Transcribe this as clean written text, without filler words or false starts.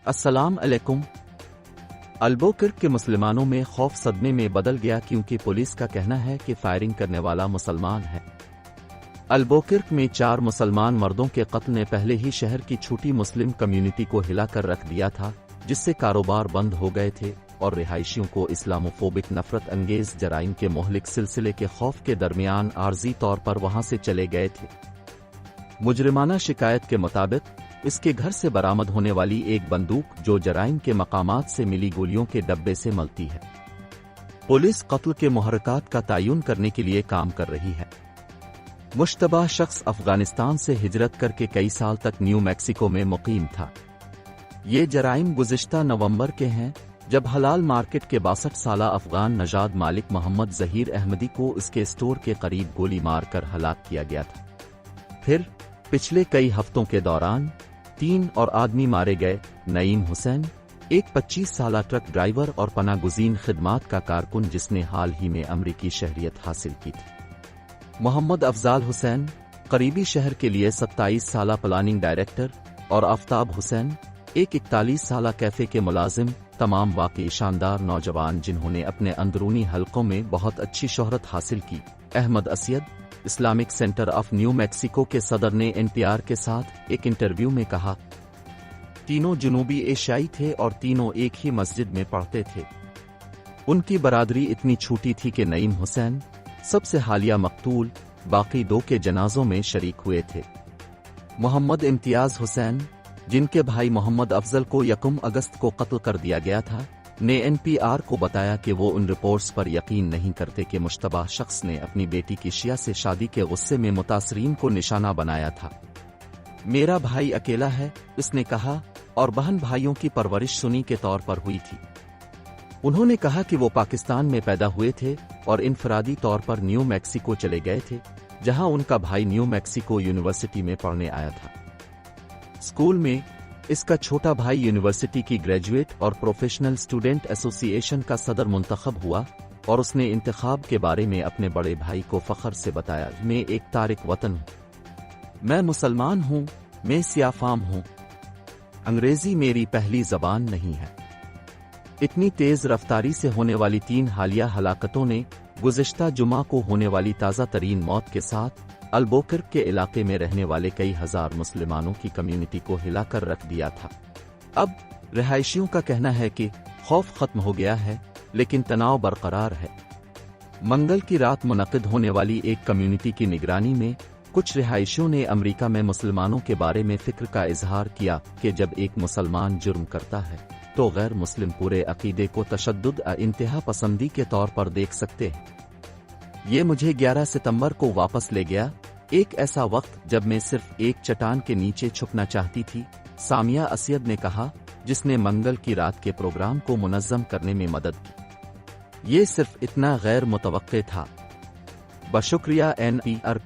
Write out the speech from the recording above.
अस्सलाम अलैकुम। अल्बुकर्क के मुसलमानों में खौफ सदमे में बदल गया क्योंकि पुलिस का कहना है कि फायरिंग करने वाला मुसलमान है। अल्बुकर्क में 4 मुसलमान मर्दों के कत्ल ने पहले ही शहर की छूटी मुस्लिम कम्युनिटी को हिलाकर रख दिया था, जिससे कारोबार बंद हो गए थे और रिहायशियों को इस्लामोफोबिक नफरत अंगेज जराइम के मोहलिक सिलसिले के खौफ के दरमियान आर्जी तौर पर वहां से चले गए थे। मुजरिमाना शिकायत के मुताबिक इसके घर से बरामद होने वाली एक बंदूक जो जराइम के मकामात से मिली गोलियों के डब्बे से मलती है। पुलिस कत्ल के मुहर्रकात का तयन करने के लिए काम कर रही है। मुश्तबा शख्स अफगानिस्तान से हिजरत करके कई साल तक न्यू मैक्सिको में मुकीम था। ये जराइम गुज़िश्ता नवंबर के हैं, जब हलाल मार्केट के 62 साला अफगान नजाद मालिक मोहम्मद जहीर अहमदी को इसके स्टोर के करीब गोली मारकर हलाक किया गया था। फिर पिछले कई हफ्तों के दौरान 3 और आदमी मारे गए। नईम हुसैन, एक 25 साला ट्रक ड्राइवर और पनागुज़ीन खिदमात का कारकुन जिसने हाल ही में अमरीकी शहरियत हासिल की थी। मोहम्मद अफजाल हुसैन, करीबी शहर के लिए 27 साला प्लानिंग डायरेक्टर, और आफ्ताब हुसैन, एक 41 साला कैफे के मुलाजिम, तमाम वाकई शानदार नौजवान जिन्होंने अपने अंदरूनी हलकों में बहुत अच्छी शोहरत हासिल की। अहमद असयद, Islamic centre of New Mexico के सदर ने NPR के साथ एक इंटरव्यू में कहा, तीनों जनूबी एशियाई थे और तीनों एक ही मस्जिद में पढ़ते थे। उनकी बरादरी इतनी छोटी थी कि नईम हुसैन सबसे हालिया मकतूल, बाकी 2 के जनाजों में शरीक हुए थे। मोहम्मद इम्तियाज हुसैन, जिनके भाई मोहम्मद अफजल को 1 अगस्त को कत्ल कर दिया गया था, ने NPR को बताया कि वो उन रिपोर्ट्स पर यकीन नहीं करते कि मुश्तबा शख्स ने अपनी बेटी की शिया से शादी के गुस्से में मुतासरीन को निशाना बनाया था। मेरा भाई अकेला है, इसने कहा, और बहन भाइयों की परवरिश सुन्नी के तौर पर हुई थी। उन्होंने कहा कि वो पाकिस्तान में पैदा हुए थे और इनफरादी तौर पर न्यू मैक्सिको चले गए थे, जहां उनका भाई न्यू मैक्सिको यूनिवर्सिटी में पढ़ने आया था। स्कूल में इसका छोटा भाई यूनिवर्सिटी की ग्रेजुएट और प्रोफेशनल स्टूडेंट एसोसिएशन का सदर मुंतखब हुआ और उसने इंतखाब के बारे में अपने बड़े भाई को फख्र से बताया, मैं एक तारिक वतन हूँ, मैं मुसलमान हूँ, मैं सियाफाम हूँ, अंग्रेजी मेरी पहली जबान नहीं है। इतनी तेज रफ्तारी से होने वाली 3 हालिया हलाकतों ने गुज़िश्ता जुमा को होने वाली ताज़ा तरीन मौत के साथ अल्बुकर्क के इलाके में रहने वाले कई हजार मुसलमानों की कम्युनिटी को हिलाकर रख दिया था। अब रिहायशियों का कहना है कि खौफ खत्म हो गया है, लेकिन तनाव बरकरार है। मंगल की रात मुनक़िद होने वाली एक कम्युनिटी की निगरानी में कुछ रिहायशियों ने अमेरिका में मुसलमानों के बारे में फिक्र का इजहार किया कि जब एक मुसलमान जुर्म करता है तो गैर मुस्लिम पूरे अकीदे को तशद्दुद इंतहा पसंदी के तौर पर देख सकते हैं। ये मुझे 11 सितंबर को वापस ले गया, एक ऐसा वक्त जब मैं सिर्फ एक चट्टान के नीचे छुपना चाहती थी, सामिया असयद ने कहा, जिसने मंगल की रात के प्रोग्राम को मुनज़्ज़म करने में मदद की। ये सिर्फ इतना गैर मुतवक्के था। बशुक्रिया NPR।